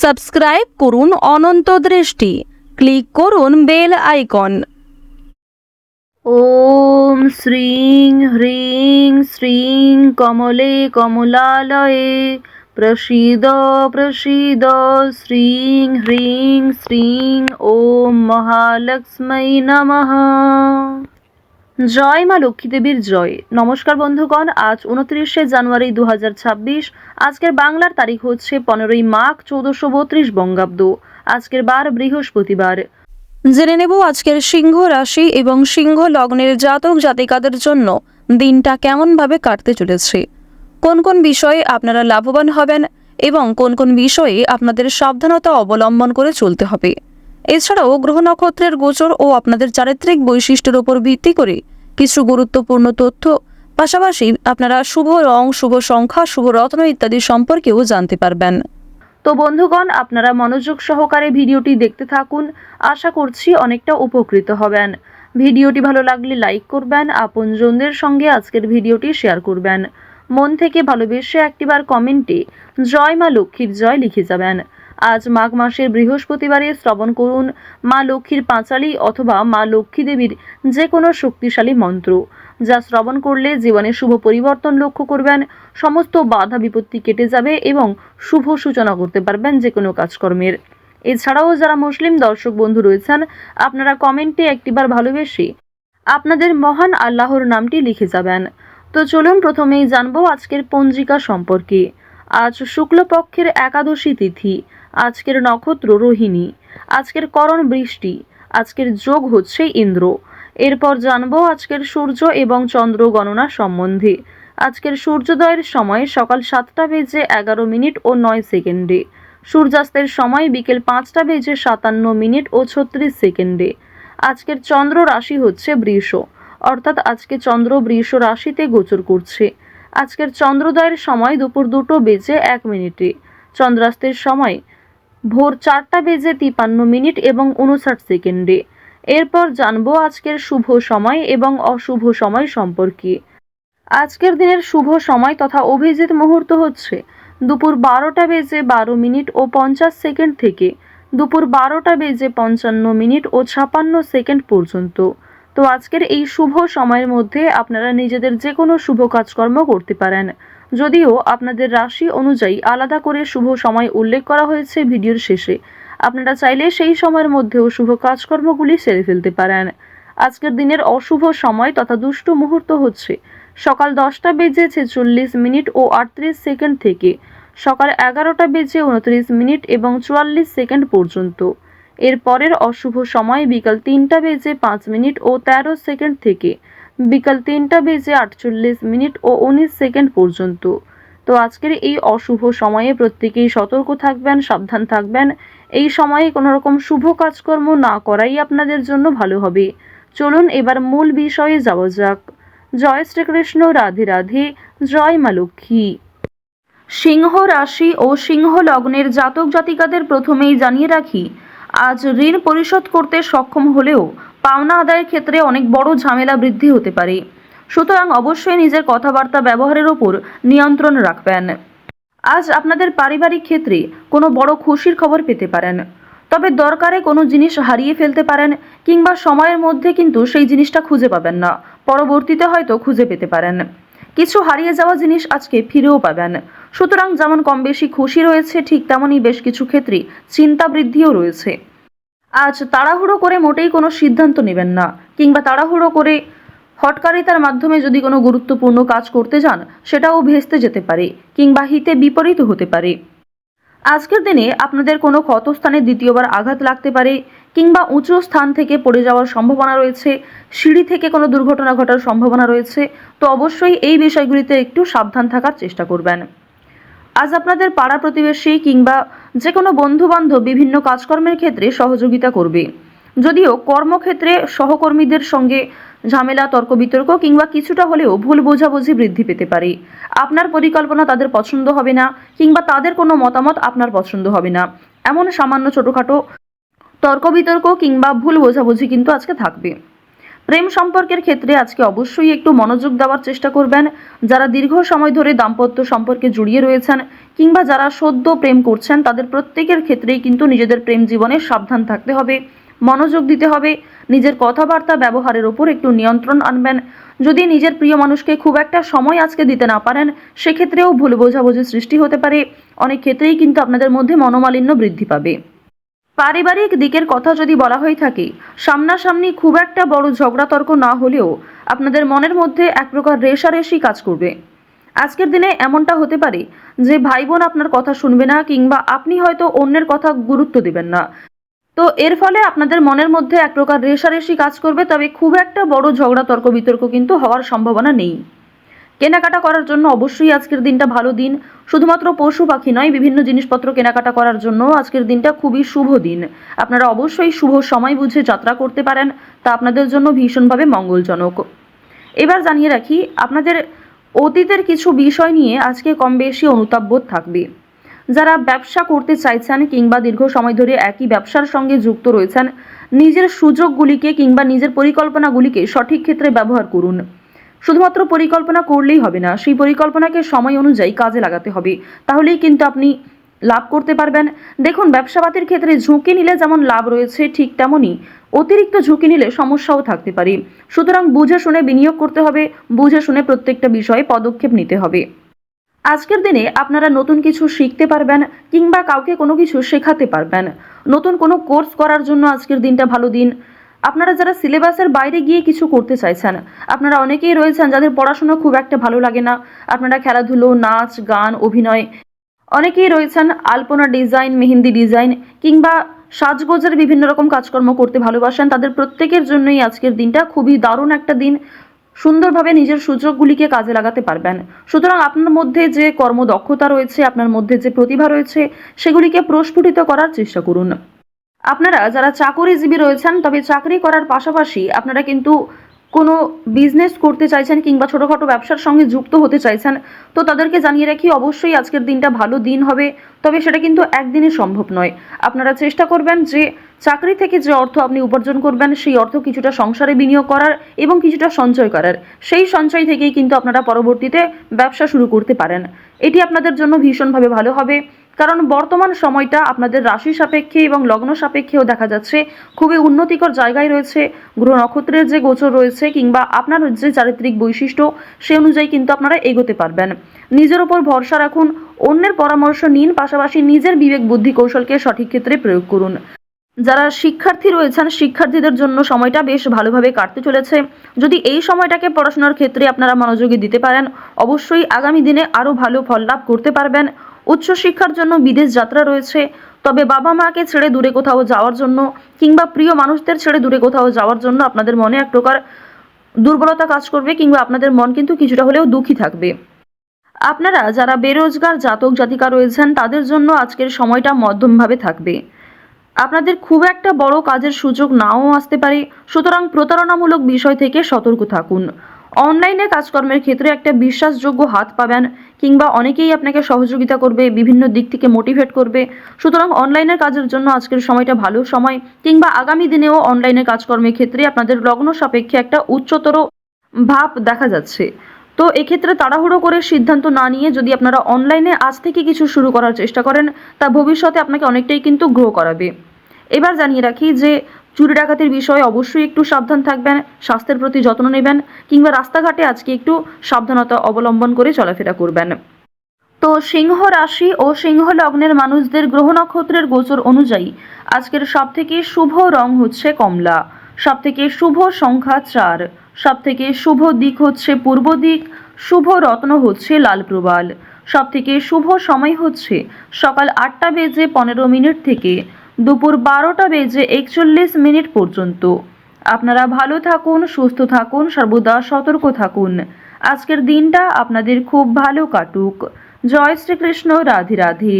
Subscribe করুন অনন্ত দৃষ্টি, click করুন বেল আইকন। ওম শ্রীং হ্রিং শ্রীং কমলে কমলালয়ে প্রসীদ প্রসীদ শ্রীং হ্রিং শ্রীং ওম মহালক্ষ্মী নমঃ। জয় মা লক্ষ্মী দেবীর জয়। নমস্কার বন্ধুগণ, আজ 29শে জানুয়ারি 2026। আজকের বাংলার তারিখ হচ্ছে 15ই মাঘ 1432 বঙ্গাব্দ। আজকের বার বৃহস্পতিবার। জেনে নেব আজকের সিংহ রাশি এবং সিংহ লগ্নের জাতক জাতিকাদের জন্য দিনটা কেমনভাবে কাটতে চলেছে, কোন কোন বিষয়ে আপনারা লাভবান হবেন এবং কোন কোন বিষয়ে আপনাদের সাবধানতা অবলম্বন করে চলতে হবে। এছাড়াও গ্রহ নক্ষত্রের গোচর ও আপনাদের চারিত্রিক বৈশিষ্ট্যের উপর ভিত্তি করে কিছু গুরুত্বপূর্ণ তথ্য, পাশাপাশি আপনারা শুভ রং, শুভ সংখ্যা, শুভ রত্ন ইত্যাদি সম্পর্কেও জানতে পারবেন। তো বন্ধুগণ, আপনারা মনোযোগ সহকারে ভিডিওটি দেখতে থাকুন। আশা করছি অনেকটা উপকৃত হবেন। ভিডিওটি ভালো লাগলে লাইক করবেন, আপনজনদের সঙ্গে আজকের ভিডিওটি শেয়ার করবেন। মন থেকে ভালোবেসে একটিবার কমেন্টে জয় মা লক্ষ্মীর জয় লিখে যাবেন। আজ মাঘ মাসের বৃহস্পতিবারে শ্রবণ করুন মা লক্ষ্মীর পাঁচালী অথবা মা লক্ষ্মী দেবীর যে কোনো শক্তিশালী মন্ত্র, যা শ্রবণ করলে জীবনে শুভ পরিবর্তন লক্ষ্য করবেন। সমস্ত বাধা বিপত্তি কেটে যাবে এবং শুভ সূচনা করতে পারবেন যে কোনো কাজকর্মের। এছাড়াও যারা মুসলিম দর্শক বন্ধু রয়েছেন, আপনারা কমেন্টে একটিবার ভালোবেসে আপনাদের মহান আল্লাহর নামটি লিখে যাবেন। তো চলুন প্রথমেই জানবো আজকের পঞ্জিকা সম্পর্কে। আজ শুক্লপক্ষের একাদশী তিথি। আজকের নক্ষত্র রোহিণী। আজকের করণ বৃষ্টি। আজকের যোগ হচ্ছে ইন্দ্র। এরপর জানবো আজকের সূর্য এবং চন্দ্র গণনা সম্বন্ধে। আজকের সূর্যোদয়ের সময় সকাল 7টা বেজে 11 মিনিট ও 9 সেকেন্ডে। সূর্যাস্তের সময় বিকেল 5টা বেজে 57 মিনিট ও 36 সেকেন্ডে। আজকের চন্দ্র রাশি হচ্ছে বৃষ, অর্থাৎ আজকে চন্দ্র বৃষ রাশিতে গোচর করছে। আজকের চন্দ্রোদয়ের সময় দুপুর 2টো বেজে 1 মিনিটে। চন্দ্রাস্তের সময় ভোর 4টা বেজে 53 মিনিট এবং 59 সেকেন্ডে। এরপর জানবো আজকের শুভ সময় এবং অশুভ সময় সম্পর্কে। আজকের দিনের শুভ সময় তথা অভিজিৎ মুহূর্ত হচ্ছে দুপুর 12টা বেজে 12 মিনিট ও 50 সেকেন্ড থেকে দুপুর 12টা বেজে 55 মিনিট ও 56 সেকেন্ড পর্যন্ত। তো আজকের এই শুভ সময়ের মধ্যে আপনারা নিজেদের যে কোনো শুভ কাজকর্ম করতে পারেন, যদিও আপনাদের রাশি অনুযায়ী আলাদা করে শুভ সময় উল্লেখ করা হয়েছে ভিডিওর শেষে। আপনারা চাইলে সেই সময়ের মধ্যেও শুভ কাজকর্মগুলি সেরে ফেলতে পারেন। আজকের দিনের অশুভ সময় তথা দুষ্ট মুহূর্ত হচ্ছে সকাল 10টা বেজে 46 মিনিট ও 38 সেকেন্ড থেকে সকাল 11টা বেজে 29 মিনিট এবং 44 সেকেন্ড পর্যন্ত। এর পরের অশুভ সময় বিকাল 3টা বেজে 5 মিনিট ও 13 সেকেন্ড থেকে বিকাল 3টা বেজে 48 মিনিট ও 19 সেকেন্ড পর্যন্ত। তো আজকের এই অশুভ সময়ে প্রত্যেকেই সতর্ক থাকবেন, সাবধান থাকবেন। এই সময়ে কোনো রকম শুভ কাজকর্ম না করাই আপনাদের জন্য ভালো হবে। চলুন এবার মূল বিষয়ে যাওয়া যাক। জয় শ্রীকৃষ্ণ, রাধে রাধে, জয় মা লক্ষ্মী। সিংহ রাশি ও সিংহ লগ্নের জাতক জাতিকাদের প্রথমেই জানিয়ে রাখি, আজ ঋণ পরিশোধ করতে সক্ষম হলেও পাওনা আদায়ের ক্ষেত্রে অনেক বড় ঝামেলা বৃদ্ধি হতে পারে। সুতরাং অবশ্যই নিজের কথাবার্তা ব্যবহারের ওপর নিয়ন্ত্রণ রাখবেন। আজ আপনাদের পারিবারিক ক্ষেত্রে কোনো বড় খুশির খবর পেতে পারেন, তবে দরকারে কোনো জিনিস হারিয়ে ফেলতে পারেন কিংবা সময়ের মধ্যে কিন্তু সেই জিনিসটা খুঁজে পাবেন না, পরবর্তীতে হয়তো খুঁজে পেতে পারেন। কিছু হারিয়ে যাওয়া জিনিস আজকে ফিরেও পাবেন। সুতরাং যেমন কম বেশি খুশি রয়েছে, ঠিক তেমনই বেশ কিছু ক্ষেত্রে চিন্তা বৃদ্ধিও রয়েছে। আজ তাড়াহুড়ো করে মোটেই কোনো সিদ্ধান্ত নেবেন না, কিংবা তাড়াহুড়ো করে হঠকারিতার মাধ্যমে যদি কোনো গুরুত্বপূর্ণ কাজ করতে যান সেটাও ভেস্তে যেতে পারে কিংবা হিতে বিপরীত হতে পারে। আজকের দিনে আপনাদের কোনো ক্ষতস্থানে দ্বিতীয়বার আঘাত লাগতে পারে কিংবা উঁচু স্থান থেকে পড়ে যাওয়ার সম্ভাবনা রয়েছে, সিঁড়ি থেকে কোনো দুর্ঘটনা ঘটার সম্ভাবনা রয়েছে। তো অবশ্যই এই বিষয়গুলিতে একটু সাবধান থাকার চেষ্টা করবেন। আজ আপনাদের পাড়া প্রতিবেশী কিংবা যে কোনো বন্ধুবান্ধব বিভিন্ন কাজকর্মের ক্ষেত্রে সহযোগিতা করবে, যদিও কর্মক্ষেত্রে সহকর্মীদের সঙ্গে ঝামেলা, তর্ক বিতর্ক কিংবা কিছুটা হলেও ভুল বোঝাবুঝি বৃদ্ধি পেতে পারে। আপনার পরিকল্পনা তাদের পছন্দ হবে না কিংবা তাদের কোনো মতামত আপনার পছন্দ হবে না, এমন সামান্য ছোটোখাটো তর্ক বিতর্ক কিংবা ভুল বোঝাবুঝি কিন্তু আজকে থাকবে। প্রেম সম্পর্কের ক্ষেত্রে আজকে অবশ্যই একটু মনোযোগ দেওয়ার চেষ্টা করবেন। যারা দীর্ঘ সময় ধরে দাম্পত্য সম্পর্কে জড়িয়ে রয়েছেন কিংবা যারা সদ্য প্রেম করছেন, তাদের প্রত্যেকের ক্ষেত্রেই কিন্তু নিজেদের প্রেম জীবনে সাবধান থাকতে হবে, মনোযোগ দিতে হবে, নিজের কথাবার্তা ব্যবহারের ওপর একটু নিয়ন্ত্রণ আনবেন। যদি নিজের প্রিয় মানুষকে খুব একটা সময় আজকে দিতে না পারেন, সেক্ষেত্রেও ভুল বোঝাবুঝির সৃষ্টি হতে পারে। অনেক ক্ষেত্রেই কিন্তু আপনাদের মধ্যে মনোমালিন্য বৃদ্ধি পাবে। পারিবারিক দিকের কথা যদি বলা হয়ে থাকে, সামনাসামনি খুব একটা বড় ঝগড়া তর্ক না হলেও আপনাদের মনের মধ্যে এক প্রকার রেষারেষি কাজ করবে। আজকের দিনে এমনটা হতে পারে যে ভাই বোন আপনার কথা শুনবে না কিংবা আপনি হয়তো অন্যের কথা গুরুত্ব দিবেন না। তো এর ফলে আপনাদের মনের মধ্যে এক প্রকার রেষারেষি কাজ করবে, তবে খুব একটা বড় ঝগড়া তর্ক বিতর্ক কিন্তু হওয়ার সম্ভাবনা নেই। কেনাকাটা করার জন্য অবশ্যই আজকের দিনটা ভালো দিন। শুধুমাত্র পশু পাখি নয়, বিভিন্ন জিনিসপত্র কেনাকাটা করার জন্য আজকের দিনটা খুবই শুভ দিন। আপনারা অবশ্যই শুভ সময় বুঝে যাত্রা করতে পারেন, তা আপনাদের জন্য ভীষণভাবে মঙ্গলজনক। এবার জানিয়ে রাখি, আপনাদের অতীতের কিছু বিষয় নিয়ে আজকে কম বেশি অনুতাপবোধ থাকবে। যারা ব্যবসা করতে চাইছেন কিংবা দীর্ঘ সময় ধরে একই ব্যবসার সঙ্গে যুক্ত রয়েছেন, নিজের সুযোগগুলিকে কিংবা নিজের পরিকল্পনাগুলিকে সঠিক ক্ষেত্রে ব্যবহার করুন। শুধুমাত্র পরিকল্পনা করলেই হবে না, সেই পরিকল্পনাকে সময় অনুযায়ী কাজে লাগাতে হবে, তাহলেই কিন্তু আপনি লাভ করতে পারবেন। দেখুন, ব্যবসাপাতির ক্ষেত্রে ঝুঁকি নিলে যেমন লাভ রয়েছে, ঠিক তেমনই অতিরিক্ত ঝুঁকি নিলে সমস্যাও থাকতে পারে। সুতরাং বুঝে শুনে বিনিয়োগ করতে হবে, বুঝে শুনে প্রত্যেকটা বিষয়ে পদক্ষেপ নিতে হবে। আজকের দিনে আপনারা নতুন কিছু শিখতে পারবেন কিংবা কাউকে কোনো কিছু শেখাতে পারবেন। নতুন কোনো কোর্স করার জন্য আজকের দিনটা ভালো দিন। আপনারা যারা সিলেবাসের বাইরে গিয়ে কিছু করতে চাইছেন, আপনারা অনেকেই রয়েছেন যাদের পড়াশোনা খুব একটা ভালো লাগে না, আপনারা খেলাধুলো, নাচ, গান, অভিনয়, অনেকেই রয়েছেন আলপনা ডিজাইন, মেহেন্দি ডিজাইন কিংবা সাজগোজের বিভিন্ন রকম কাজকর্ম করতে ভালোবাসেন, তাদের প্রত্যেকের জন্যই আজকের দিনটা খুবই দারুণ একটা দিন। সুন্দরভাবে নিজের সুযোগগুলিকে কাজে লাগাতে পারবেন। সুতরাং আপনার মধ্যে যে কর্মদক্ষতা রয়েছে, আপনার মধ্যে যে প্রতিভা রয়েছে, সেগুলিকে প্রস্ফুটিত করার চেষ্টা করুন। আপনারা যারা চাকরিজীবী রয়েছেন, তবে চাকরি করার পাশাপাশি আপনারা কিন্তু কোনো বিজনেস করতে চাইছেন কিংবা ছোটোখাটো ব্যবসার সঙ্গে যুক্ত হতে চাইছেন, তো তাদেরকে জানিয়ে রাখি অবশ্যই আজকের দিনটা ভালো দিন হবে, তবে সেটা কিন্তু একদিনে সম্ভব নয়। আপনারা চেষ্টা করবেন যে চাকরি থেকে যে অর্থ আপনি উপার্জন করবেন, সেই অর্থ কিছুটা সংসারে বিনিয়োগ করার এবং কিছুটা সঞ্চয় করার। সেই সঞ্চয় থেকেই কিন্তু আপনারা পরবর্তীতে ব্যবসা শুরু করতে পারেন। এটি আপনাদের জন্য ভীষণভাবে ভালো হবে, কারণ বর্তমান সময়টা আপনাদের রাশি সাপেক্ষে এবং লগ্ন সাপেক্ষেও দেখা যাচ্ছে খুবই উন্নতিকর জায়গায় রয়েছে। গ্রহ নক্ষত্রের যে গোচর রয়েছে কিংবা আপনার যে চারিত্রিক বৈশিষ্ট্য, সে অনুযায়ী কিন্তু আপনারা এগোতে পারবেন। নিজের উপর ভরসা রাখুন, অন্যের পরামর্শ নিন, পাশাপাশি নিজের বিবেক বুদ্ধি কৌশলকে সঠিক ক্ষেত্রে প্রয়োগ করুন। যারা শিক্ষার্থী রয়েছেন, শিক্ষার্থীদের জন্য সময়টা বেশ ভালোভাবে কাটতে চলেছে। যদি এই সময়টাকে পড়াশোনার ক্ষেত্রে আপনারা মনোযোগী দিতে পারেন, অবশ্যই আগামী দিনে আরও ভালো ফল লাভ করতে পারবেন। উচ্চশিক্ষার জন্য বিদেশ যাত্রা রয়েছে, তবে বাবা মাকে ছেড়ে দূরে কোথাও যাওয়ার জন্য কিংবা প্রিয় মানুষদের ছেড়ে দূরে কোথাও যাওয়ার জন্য আপনাদের মনে এক প্রকার দুর্বলতা কাজ করবে কিংবা আপনাদের মন কিন্তু কিছুটা হলেও দুঃখী থাকবে। আপনারা যারা বেরোজগার জাতক জাতিকা রয়েছেন, তাদের জন্য আজকের সময়টা মধ্যমভাবে থাকবে। আপনাদের খুব একটা বড় কাজের সুযোগ নাও আসতে পারে, সুতরাং প্রতারণামূলক বিষয় থেকে সতর্ক থাকুন। অনলাইনে কাজকর্মের ক্ষেত্রে একটা বিশ্বাসযোগ্য হাত পাবেন কিংবা অনেকেই আপনাকে সহযোগিতা করবে, বিভিন্ন দিক থেকে মোটিভেট করবে। সুতরাং অনলাইনের কাজের জন্য আজকের সময়টা ভালো সময়, কিংবা আগামী দিনেও অনলাইনে কাজকর্মের ক্ষেত্রে আপনাদের লগ্ন সাপেক্ষে একটা উচ্চতর ভাব দেখা যাচ্ছে। তো এক্ষেত্রে তাড়াহুড়ো করে সিদ্ধান্ত না নিয়ে যদি আপনারা অনলাইনে আজ থেকে কিছু শুরু করার চেষ্টা করেন, তা ভবিষ্যতে আপনাকে অনেকটাই কিন্তু গ্রো করাবে। এবার জানিয়ে রাখি যে চুরি ডাকাতির বিষয়ে অবশ্যই একটু সাবধান থাকবেন, স্বাস্থ্যের প্রতি যত্ন নেবেন কিংবা রাস্তাঘাটে আজকে একটু সাবধানতা অবলম্বন করে চলাফেরা করবেন। তো সিংহ রাশি ও সিংহ লগ্নের মানুষদের গ্রহ নক্ষত্রের গোচর অনুযায়ী আজকের সবথেকে শুভ রং হচ্ছে কমলা, সবথেকে শুভ সংখ্যা 4, সবথেকে শুভ দিক হচ্ছে পূর্ব দিক, শুভ রত্ন হচ্ছে লাল প্রবাল, সবথেকে শুভ সময় হচ্ছে সকাল 8:15 থেকে দুপুর 12:41 পর্যন্ত। আপনারা ভালো থাকুন, সুস্থ থাকুন, সর্বদা সতর্ক থাকুন। আজকের দিনটা আপনাদের খুব ভালো কাটুক। জয় শ্রীকৃষ্ণ, রাধে রাধে।